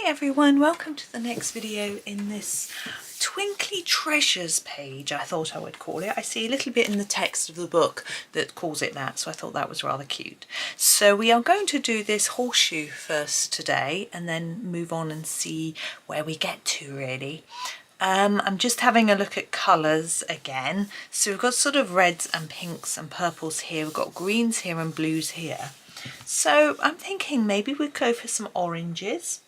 everyone, welcome to the next video in this Twinkly Treasures page, I thought I would call it. I see a little bit in the text of the book that calls it that, so I thought that was rather cute. So we are going to do this horseshoe first today and then move on and see where we get to really. I'm just having a look at colours again. So we've got sort of reds and pinks and purples here, we've got greens here and blues here. So I'm thinking maybe we'd go for some oranges.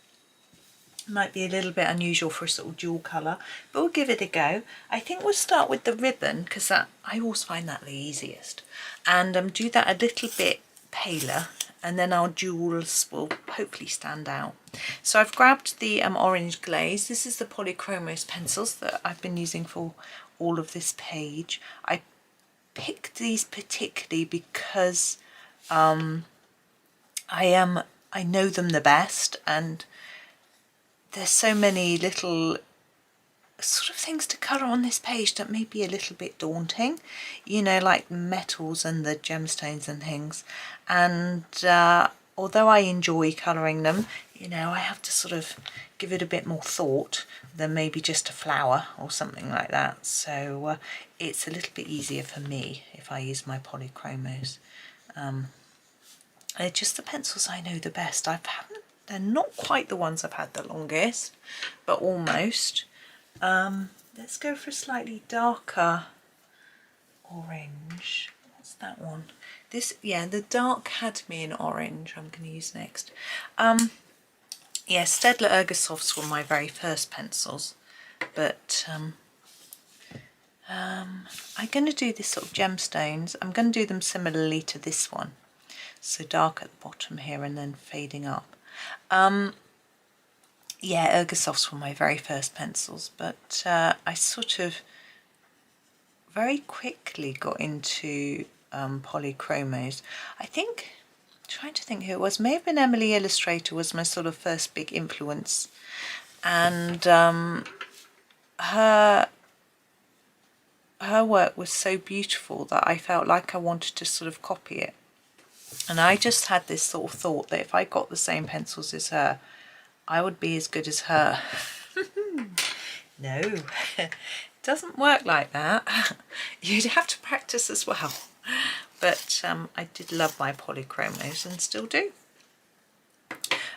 Might be a little bit unusual for a sort of dual colour, but we'll give it a go. I think we'll start with the ribbon because I always find that the easiest, and do that a little bit paler, and then our jewels will hopefully stand out. So I've grabbed the orange glaze. This is the Polychromos pencils that I've been using for all of this page. I picked these particularly because I know them the best, and there's so many little sort of things to colour on this page that may be a little bit daunting, you know, like metals and the gemstones and things. And although I enjoy colouring them, you know, I have to sort of give it a bit more thought than maybe just a flower or something like that. So it's a little bit easier for me if I use my Polychromos. They're just the pencils I know the best. They're not quite the ones I've had the longest, but almost. Let's go for a slightly darker orange. What's that one? This, yeah, the dark cadmium orange I'm going to use next. Yeah, Staedtler Ergosofts were my very first pencils, but I'm going to do this sort of gemstones. I'm going to do them similarly to this one. So dark at the bottom here and then fading up. Yeah, Ergosofts were my very first pencils, but I sort of very quickly got into Polychromos. I think, trying to think who it was, may have been Emily Illustrator was my sort of first big influence, and her work was so beautiful that I felt like I wanted to sort of copy it. And I just had this sort of thought that if I got the same pencils as her, I would be as good as her. No, it doesn't work like that. You'd have to practice as well. But I did love my Polychromos and still do.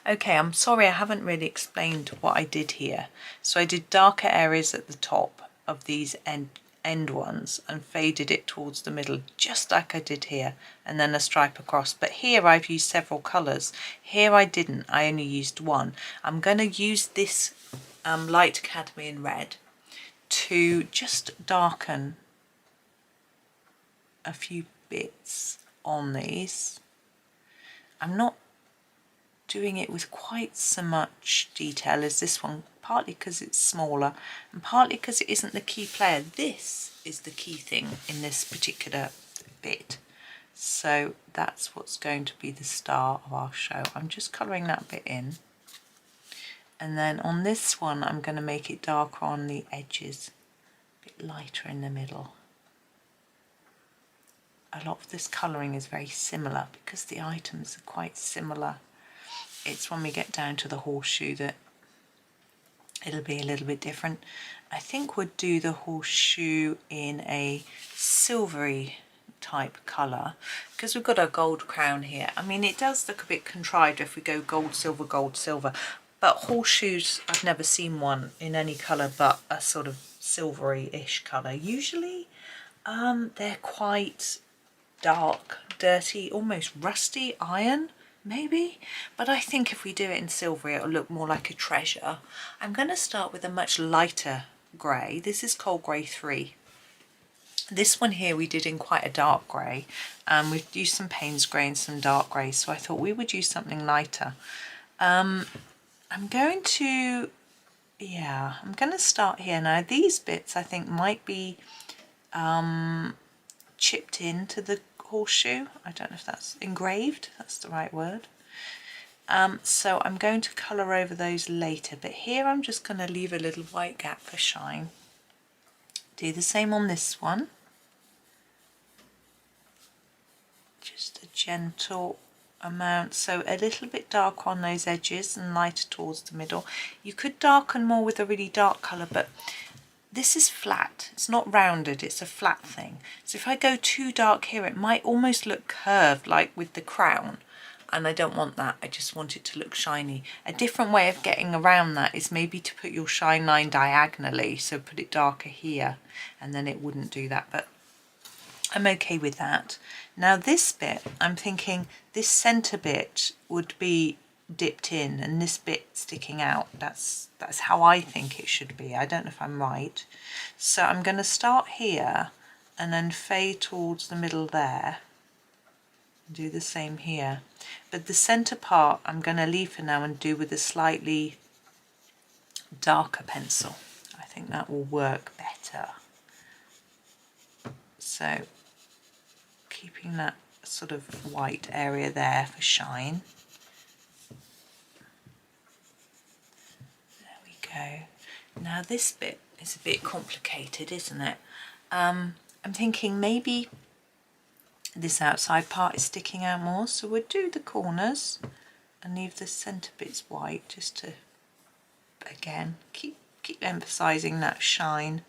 Okay, I'm sorry I haven't really explained what I did here. So I did darker areas at the top of these end ones and faded it towards the middle just like I did here, and then a stripe across. But here I've used several colours. Here I didn't, I only used one. I'm going to use this light cadmium red to just darken a few bits on these. I'm not doing it with quite so much detail as this one, partly because it's smaller and partly because it isn't the key player. This is the key thing in this particular bit, so that's what's going to be the star of our show. I'm just colouring that bit in, and then on this one I'm going to make it darker on the edges, a bit lighter in the middle. A lot of this colouring is very similar because the items are quite similar. It's when we get down to the horseshoe that it'll be a little bit different. I think we'll do the horseshoe in a silvery type colour because we've got our gold crown here. I mean, it does look a bit contrived if we go gold, silver, but horseshoes, I've never seen one in any colour but a sort of silvery-ish colour. Usually they're quite dark, dirty, almost rusty iron maybe, but I think if we do it in silvery it'll look more like a treasure. I'm going to start with a much lighter grey. This is Cold Grey 3. This one here we did in quite a dark grey. We've used some Payne's grey and some dark grey, so I thought we would use something lighter. I'm going to start here. Now these bits I think might be chipped into the horseshoe. I don't know if that's engraved, that's the right word. So I'm going to colour over those later, but here I'm just going to leave a little white gap for shine. Do the same on this one. Just a gentle amount, so a little bit dark on those edges and lighter towards the middle. You could darken more with a really dark colour, but this is flat, it's not rounded, it's a flat thing. So if I go too dark here, it might almost look curved like with the crown, and I don't want that. I just want it to look shiny. A different way of getting around that is maybe to put your shine line diagonally, so put it darker here, and then it wouldn't do that, but I'm okay with that. Now this bit, I'm thinking this centre bit would be dipped in and this bit sticking out. That's how I think it should be. I don't know if I'm right. So I'm going to start here and then fade towards the middle there. Do the same here. But the centre part I'm going to leave for now and do with a slightly darker pencil. I think that will work better. So keeping that sort of white area there for shine. There we go. Now this bit is a bit complicated, isn't it? I'm thinking maybe this outside part is sticking out more, so we'll do the corners and leave the centre bits white, just to, again, keep emphasising that shine,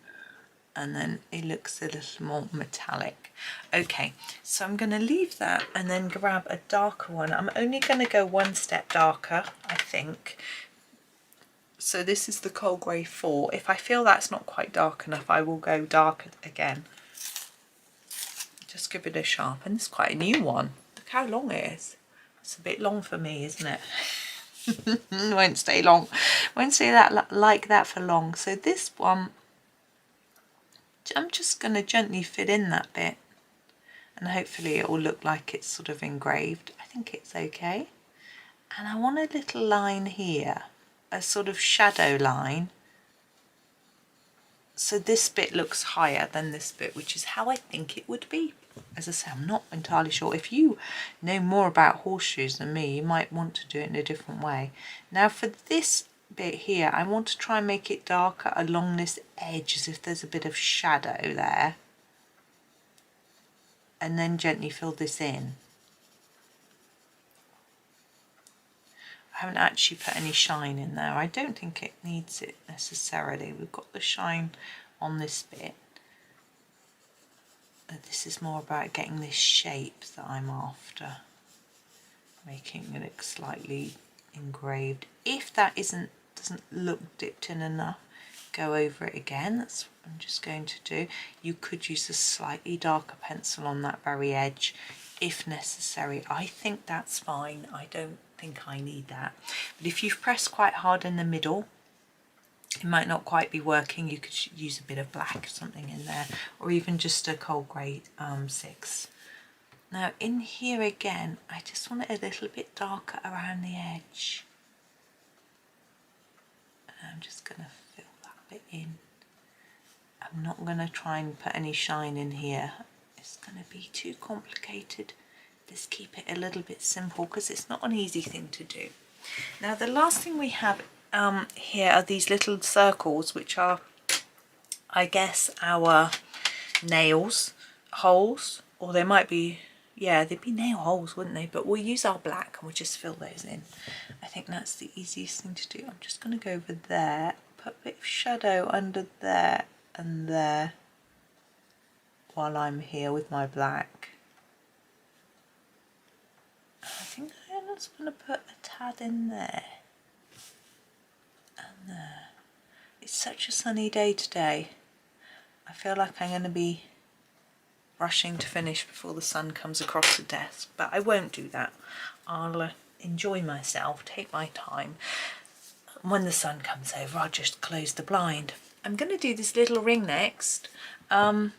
and then it looks a little more metallic. Okay, so I'm going to leave that and then grab a darker one. I'm only going to go one step darker, I think. So this is the Coal Grey 4. If I feel that's not quite dark enough, I will go darker again. Just give it a sharpen. It's quite a new one. Look how long it is. It's a bit long for me, isn't it? Won't stay long. Won't stay that like that for long. So this one, I'm just going to gently fill in that bit, and hopefully it will look like it's sort of engraved. I think it's okay. And I want a little line here, a sort of shadow line. So this bit looks higher than this bit, which is how I think it would be. As I say, I'm not entirely sure. If you know more about horseshoes than me, you might want to do it in a different way. Now for this bit here, I want to try and make it darker along this edge, as if there's a bit of shadow there. And then gently fill this in. I haven't actually put any shine in there. I don't think it needs it necessarily. We've got the shine on this bit. This is more about getting this shape that I'm after, making it look slightly engraved. If that doesn't look dipped in enough, go over it again. That's what I'm just going to do. You could use a slightly darker pencil on that very edge if necessary. I think that's fine. I don't think I need that. But if you've pressed quite hard in the middle, it might not quite be working. You could use a bit of black or something in there, or even just a Coal Grey 6. Now in here again, I just want it a little bit darker around the edge. And I'm just going to fill that bit in. I'm not going to try and put any shine in here. It's going to be too complicated. Just keep it a little bit simple, because it's not an easy thing to do. Now the last thing we have here are these little circles, which are, I guess, our nails holes, or they might be, yeah, they'd be nail holes, wouldn't they? But we'll use our black and we'll just fill those in. I think that's the easiest thing to do. I'm just going to go over there, put a bit of shadow under there and there while I'm here with my black. I think I'm just going to put a tad in there. And there. It's such a sunny day today. I feel like I'm going to be rushing to finish before the sun comes across the desk, but I won't do that. I'll enjoy myself, take my time. When the sun comes over, I'll just close the blind. I'm going to do this little ring next. I'm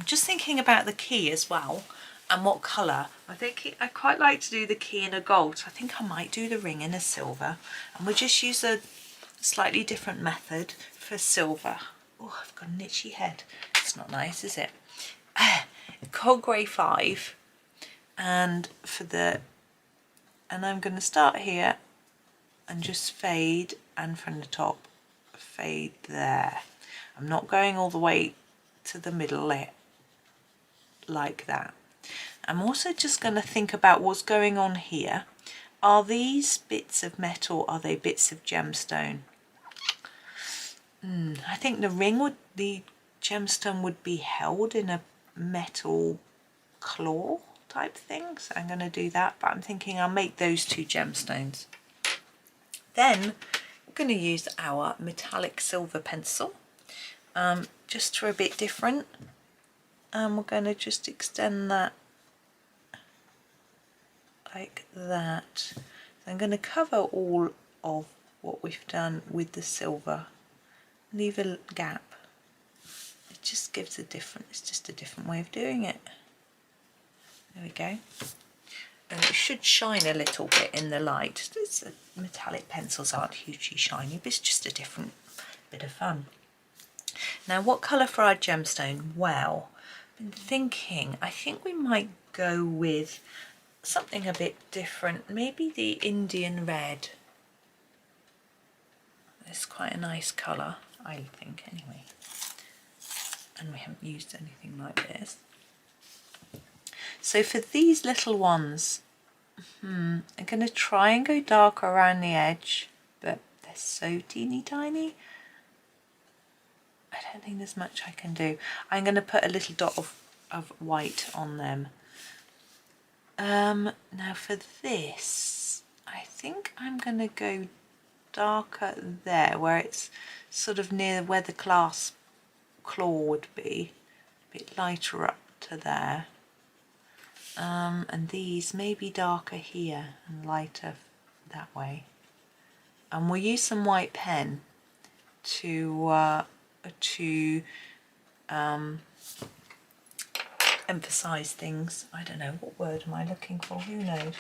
just thinking about the key as well, and what colour. I quite like to do the key in a gold, so I think I might do the ring in a silver, and we'll just use a slightly different method for silver. Oh, I've got an itchy head. It's not nice, is it? Coal Grey 5, and I'm going to start here and just fade, and from the top fade there. I'm not going all the way to the middle like that. I'm also just going to think about what's going on here. Are these bits of metal, are they bits of gemstone? I think the gemstone would be held in a metal claw type thing, so I'm going to do that, but I'm thinking I'll make those two gemstones. Then we're going to use our metallic silver pencil, just for a bit different, and we're going to just extend that like that. So I'm going to cover all of what we've done with the silver, leave a gap. It just gives it's just a different way of doing it. There we go. And it should shine a little bit in the light. Metallic pencils aren't hugely shiny, but it's just a different bit of fun. Now, what colour for our gemstone? Well, I've been thinking, I think we might go with something a bit different. Maybe the Indian red. It's quite a nice colour, I think, anyway. And we haven't used anything like this. So for these little ones, I'm going to try and go dark around the edge, but they're so teeny tiny. I don't think there's much I can do. I'm going to put a little dot of white on them. Now for this, I think I'm going to go darker there, where it's sort of near where the clasp claw would be, a bit lighter up to there. And these may be darker here and lighter that way. And we'll use some white pen to emphasize things. I don't know, what word am I looking for? Who knows?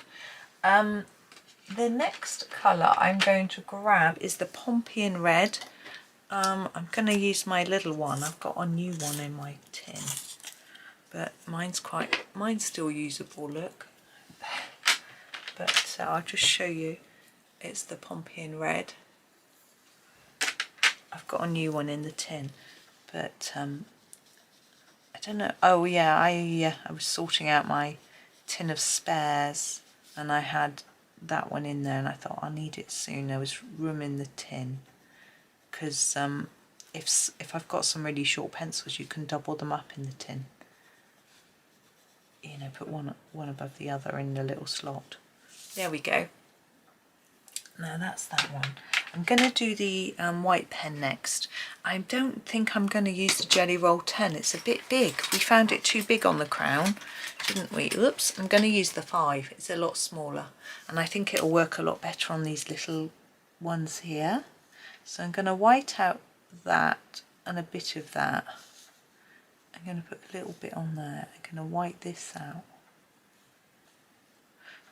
The next colour I'm going to grab is the Pompian red. I'm going to use my little one. I've got a new one in my tin, but mine's still usable, look. But I'll just show you. It's the Pompian red. I've got a new one in the tin, but I don't know. Oh yeah, I was sorting out my tin of spares, and I had that one in there, and I thought I'll need it soon. There was room in the tin, because if I've got some really short pencils, you can double them up in the tin. You know, put one above the other in the little slot. There we go. Now that's that one. I'm going to do the white pen next. I don't think I'm going to use the Gellyroll 10. It's a bit big. We found it too big on the crown, didn't we? Oops. I'm going to use the 5. It's a lot smaller, and I think it'll work a lot better on these little ones here. So I'm going to white out that and a bit of that. I'm going to put a little bit on there. I'm going to white this out,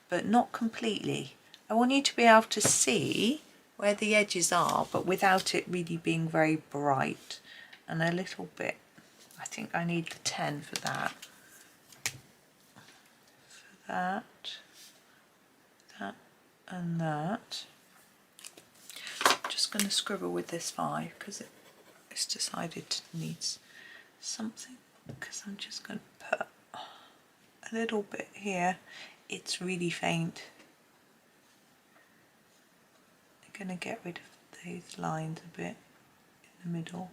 but not completely. I want you to be able to see where the edges are, but without it really being very bright. And a little bit, I think I need the 10 for that. For that, that and that. I'm just going to scribble with this 5 because it's decided it needs something, because I'm just going to put a little bit here. It's really faint. I'm going to get rid of those lines a bit in the middle.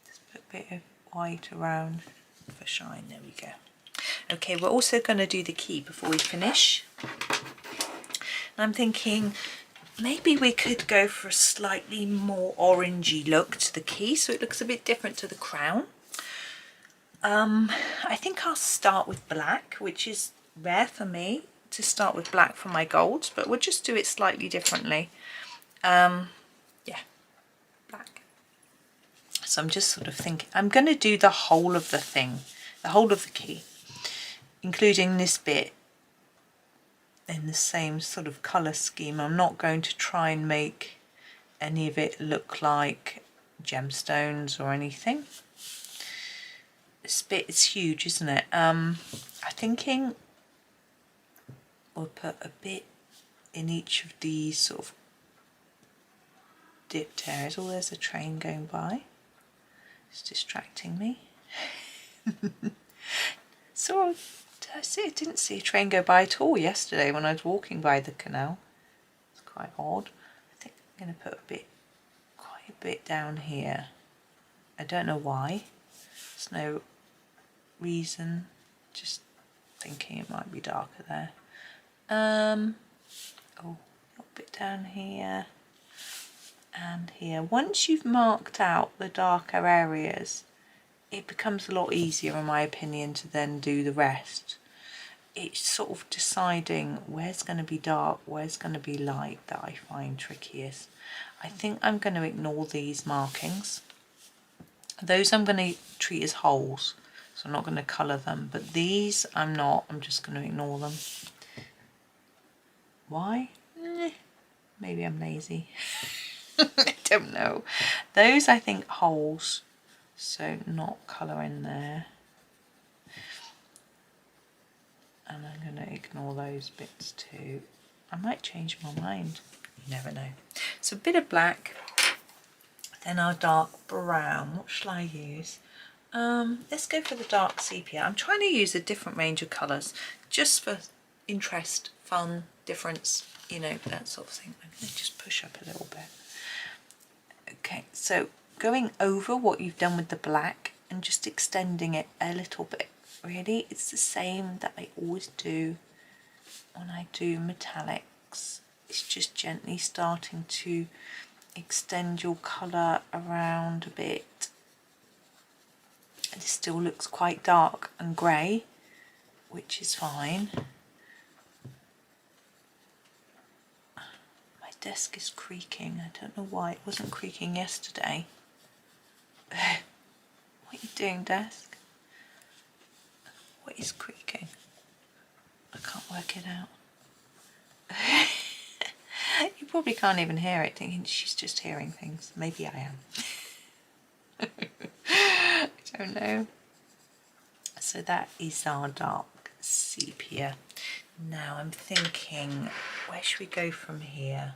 Just put a bit of white around for shine. There we go. Okay, we're also going to do the key before we finish. I'm thinking maybe we could go for a slightly more orangey look to the key, so it looks a bit different to the crown. I think I'll start with black, which is rare for me to start with black for my golds, but we'll just do it slightly differently. Yeah, black. So I'm just sort of thinking, I'm going to do the whole of the thing, the whole of the key, including this bit in the same sort of colour scheme. I'm not going to try and make any of it look like gemstones or anything. This bit is huge, isn't it? I'm thinking we'll put a bit in each of these sort of dipped areas. Oh, there's a train going by. It's distracting me. I didn't see a train go by at all yesterday when I was walking by the canal. It's quite odd. I think I'm going to put quite a bit down here. I don't know why. There's no reason. Just thinking it might be darker there. Oh, a little bit down here and here. Once you've marked out the darker areas, it becomes a lot easier, in my opinion, to then do the rest. It's sort of deciding where's going to be dark, where's going to be light that I find trickiest. I think I'm going to ignore these markings. Those I'm going to treat as holes, so I'm not going to colour them, but these I'm not. I'm just going to ignore them. Why? Maybe I'm lazy. I don't know. Those I think holes, so not colour in there. And I'm going to ignore those bits too. I might change my mind. You never know. So a bit of black, then our dark brown. What shall I use? Let's go for the dark sepia. I'm trying to use a different range of colours just for interest, fun, difference, you know, that sort of thing. I'm going to just push up a little bit. Okay, so going over what you've done with the black and just extending it a little bit. Really, it's the same that I always do when I do metallics. It's just gently starting to extend your colour around a bit. It still looks quite dark and grey, which is fine. My desk is creaking. I don't know why. It wasn't creaking yesterday. What are you doing, desk? What is creaking? I can't work it out. You probably can't even hear it, thinking she's just hearing things. Maybe I am. I don't know. So that is our dark sepia. Now I'm thinking, where should we go from here?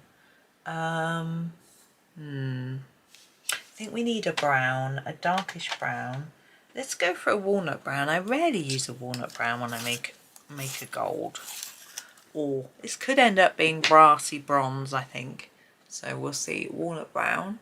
I think we need a brown, a darkish brown. Let's go for a walnut brown. I rarely use a walnut brown when I make a gold. Or this could end up being brassy bronze, I think. So we'll see. Walnut brown.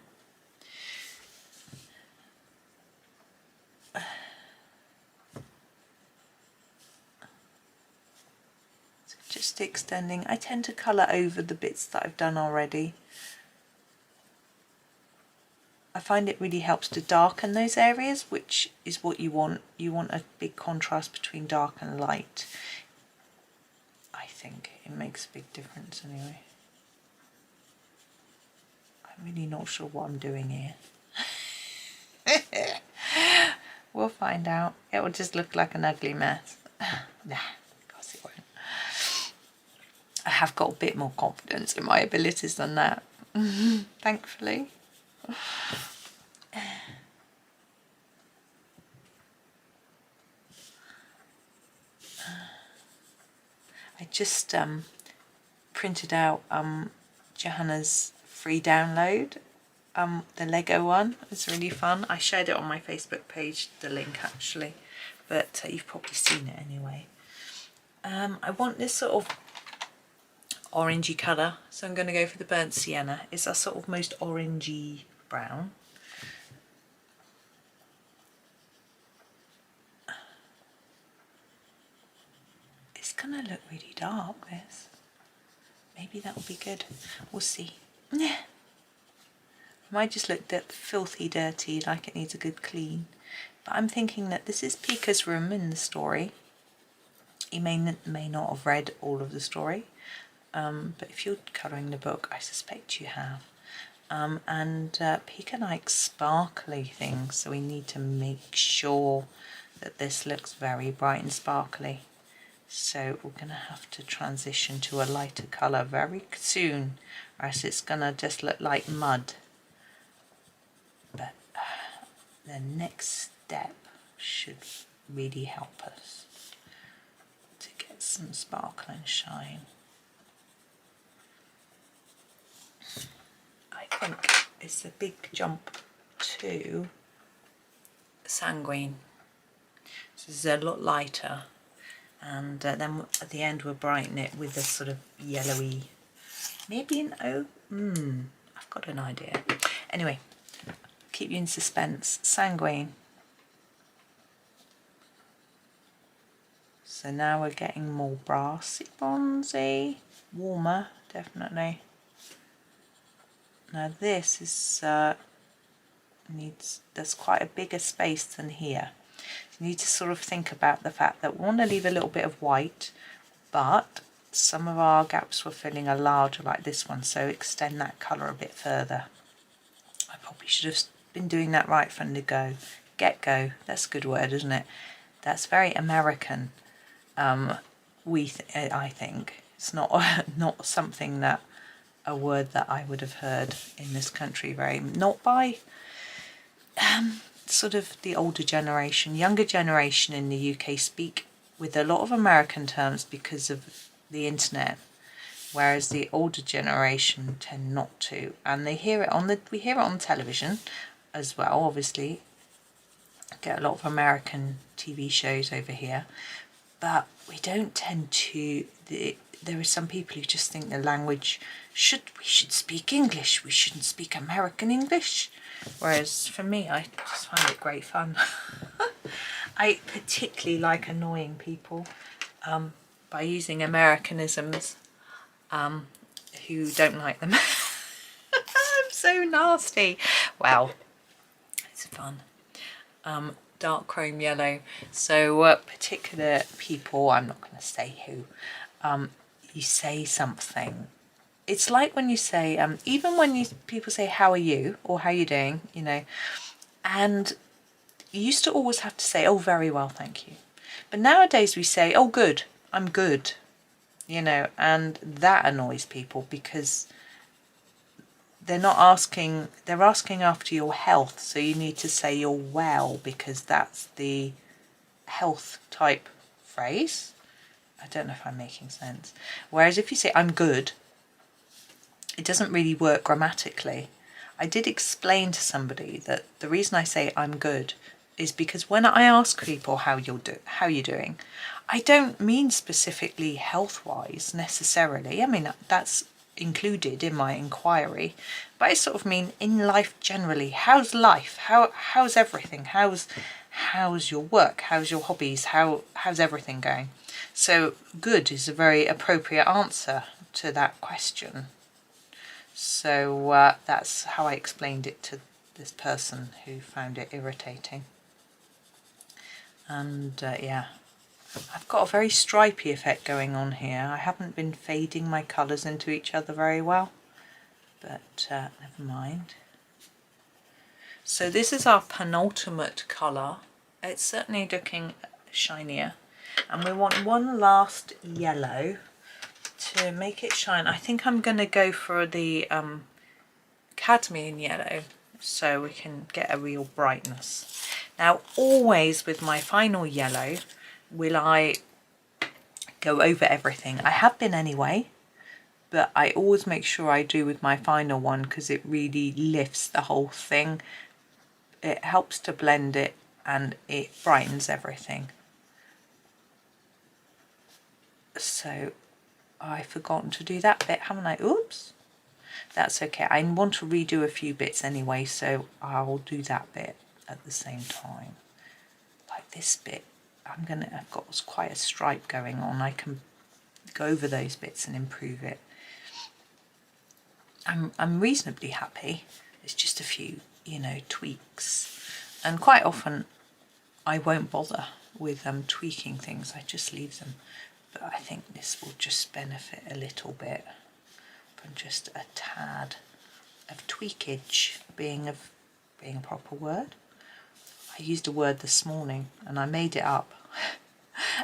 So just extending. I tend to colour over the bits that I've done already. I find it really helps to darken those areas, which is what you want. You want a big contrast between dark and light. I think it makes a big difference anyway. I'm really not sure what I'm doing here. We'll find out. It will just look like an ugly mess. Nah, of course it won't. I have got a bit more confidence in my abilities than that, thankfully. I just printed out Johanna's free download, the Lego one. It's really fun. I shared it on my Facebook page, the link actually, but you've probably seen it anyway. I want this sort of orangey colour, so I'm going to go for the burnt sienna. It's our sort of most orangey brown. It's going to look really dark, this. Maybe that will be good. We'll see. Yeah. It might just look filthy dirty, like it needs a good clean. But I'm thinking that this is Pika's room in the story. You may not have read all of the story. But if you're colouring the book, I suspect you have. Pika likes sparkly things, so we need to make sure that this looks very bright and sparkly. So we're going to have to transition to a lighter colour very soon, or else it's going to just look like mud. But the next step should really help us to get some sparkle and shine. I think it's a big jump to Sanguine. This is a lot lighter and then at the end we'll brighten it with this sort of yellowy, maybe an I've got an idea. Anyway, keep you in suspense. Sanguine. So now we're getting more brassy, bronzy, warmer, definitely. Now this is there's quite a bigger space than here. You need to sort of think about the fact that we want to leave a little bit of white, but some of our gaps we're filling are larger like this one, so extend that colour a bit further. I probably should have been doing that right from the get-go. That's a good word, isn't it? That's very American. I think it's not something that a word that I would have heard in this country not by sort of the older generation. Younger generation in the UK speak with a lot of American terms because of the internet, whereas the older generation tend not to, and we hear it on television as well. Obviously, get a lot of American TV shows over here, but we don't tend to. There are some people who just think the language we should speak English. We shouldn't speak American English. Whereas for me, I just find it great fun. I particularly like annoying people by using Americanisms who don't like them. I'm so nasty. Well, it's fun. Dark chrome yellow. So particular people, I'm not going to say who, you say something. It's like when you say, even when people say, how are you? Or how are you doing? You know, and you used to always have to say, oh, very well, thank you. But nowadays we say, oh, good, I'm good. You know, and that annoys people because they're not asking, they're asking after your health. So you need to say you're well because that's the health type phrase. I don't know if I'm making sense. Whereas if you say, I'm good, it doesn't really work grammatically. I did explain to somebody that the reason I say I'm good is because when I ask people how you're doing, I don't mean specifically health-wise necessarily. I mean, that's included in my inquiry, but I sort of mean in life generally. How's life? How's everything? How's your work? How's your hobbies? How's everything going? So good is a very appropriate answer to that question. So that's how I explained it to this person who found it irritating. And yeah, I've got a very stripy effect going on here. I haven't been fading my colours into each other very well, but never mind. So this is our penultimate colour. It's certainly looking shinier, and we want one last yellow to make it shine. I think I'm going to go for the cadmium yellow so we can get a real brightness. Now always with my final yellow will I go over everything. I have been anyway, but I always make sure I do with my final one because it really lifts the whole thing. It helps to blend it and it brightens everything. So I've forgotten to do that bit, haven't I? Oops. That's okay. I want to redo a few bits anyway, so I'll do that bit at the same time. Like this bit, I've got quite a stripe going on. I can go over those bits and improve it. I'm reasonably happy. It's just a few, you know, tweaks. And quite often I won't bother with tweaking things. I just leave them. But I think this will just benefit a little bit from just a tad of tweakage being a proper word. I used a word this morning and I made it up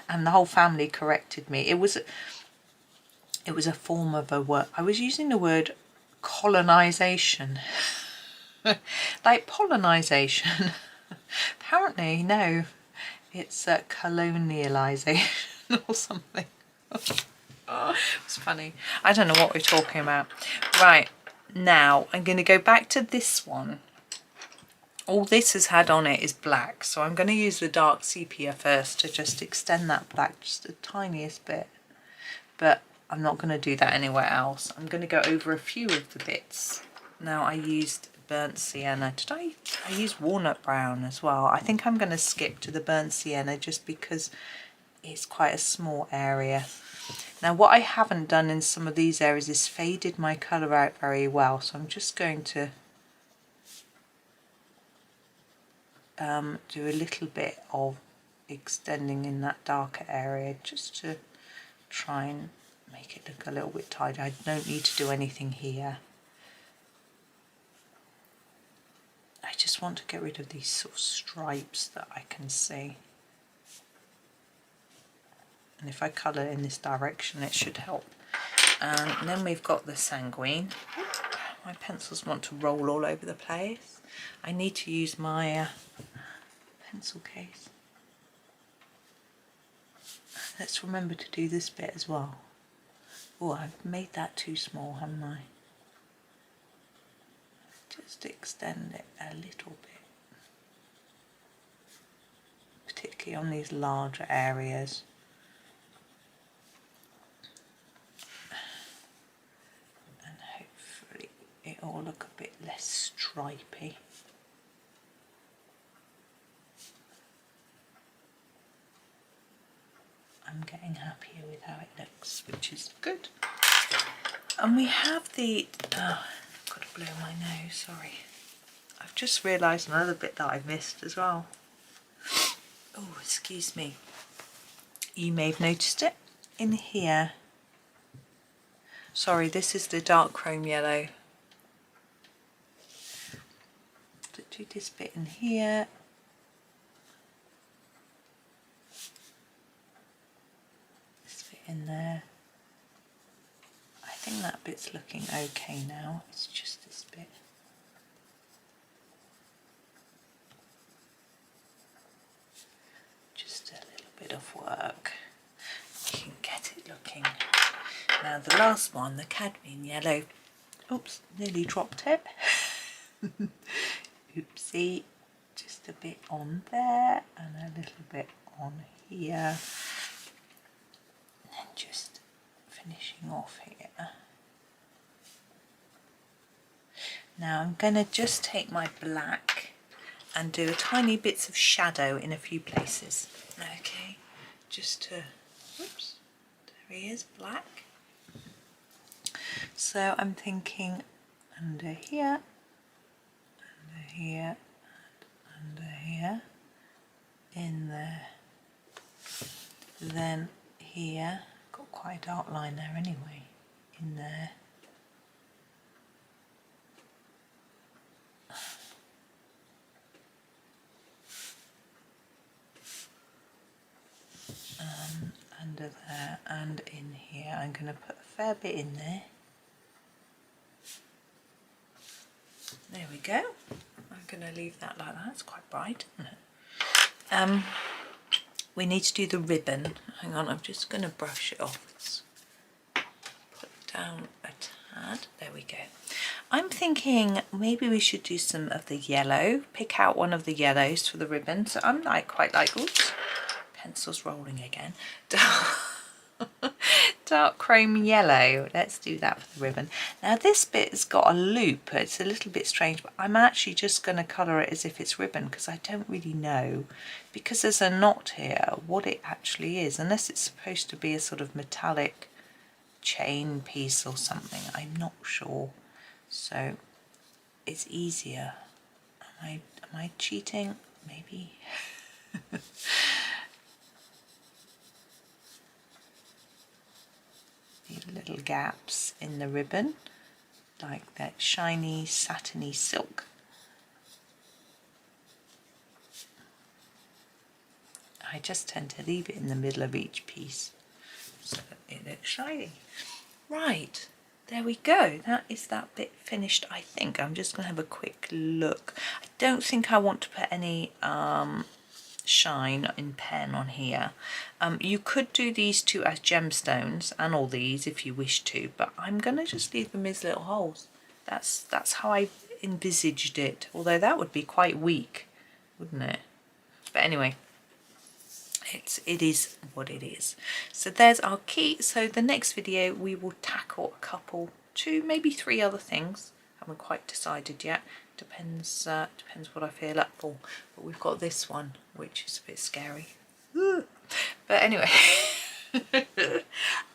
and the whole family corrected me. It was a form of a word. I was using the word colonization. Like pollinization. Apparently, no. It's colonialization or something. It's funny. I don't know what we're talking about. Right, now I'm going to go back to this one. all this has had on it is black, so I'm going to use the dark sepia first to just extend that black just the tiniest bit, but I'm not going to do that anywhere else. I'm going to go over a few of the bits. Now I used burnt sienna. Did I used walnut brown as well. I think I'm going to skip to the burnt sienna just because it's quite a small area. Now what I haven't done in some of these areas is faded my colour out very well, so I'm just going to do a little bit of extending in that darker area just to try and make it look a little bit tidy. I don't need to do anything here. I just want to get rid of these sort of stripes that I can see. And if I colour in this direction, it should help. And then we've got the Sanguine. My pencils want to roll all over the place. I need to use my pencil case. Let's remember to do this bit as well. Oh, I've made that too small, haven't I? Just extend it a little bit, particularly on these larger areas. And hopefully it will look a bit less stripy. I'm getting happier with how it looks, which is good. And we have the, oh, I've got to blow my nose, sorry. I've just realised another bit that I've missed as well. Oh, excuse me. You may have noticed it in here. Sorry, this is the dark chrome yellow. Do this bit in here. In there. I think that bit's looking okay now. It's just this bit. Just a little bit of work. We can get it looking. Now the last one, the cadmium yellow. Oops, nearly dropped it. Oopsie. Just a bit on there and a little bit on here. Just finishing off here. Now I'm going to just take my black and do tiny bits of shadow in a few places. Okay, just to, whoops, there he is, black. So I'm thinking under here, under here, and under here, in there, then here. Got quite a dark line there anyway, in there. Under there and in here. I'm going to put a fair bit in there. There we go. I'm going to leave that like that. It's quite bright, isn't it? We need to do the ribbon. Hang on, I'm just going to brush it off. Let's put it down a tad. There we go. I'm thinking maybe we should do some of the yellow. Pick out one of the yellows for the ribbon. So I'm quite like, oops, pencil's rolling again. Dark chrome yellow. Let's do that for the ribbon. Now this bit has got a loop. It's a little bit strange, but I'm actually just going to colour it as if it's ribbon because I don't really know, because there's a knot here, what it actually is, unless it's supposed to be a sort of metallic chain piece or something. I'm not sure. So it's easier. Am I cheating? Maybe. These little gaps in the ribbon, like that shiny satiny silk. I just tend to leave it in the middle of each piece so that it looks shiny. Right, there we go. That is that bit finished, I think. I'm just going to have a quick look. I don't think I want to put any shine in pen on here. You could do these two as gemstones and all these if you wish to, but I'm going to just leave them as little holes. That's how I envisaged it, although that would be quite weak, wouldn't it? But anyway, it is what it is. So there's our key. So the next video we will tackle a couple, 2, maybe 3 other things. Haven't quite decided yet. Depends what I feel up for. But we've got this one, which is a bit scary. But anyway,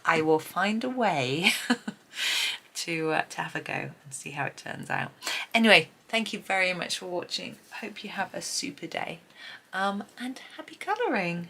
I will find a way to have a go and see how it turns out. Anyway, thank you very much for watching. Hope you have a super day, and happy colouring.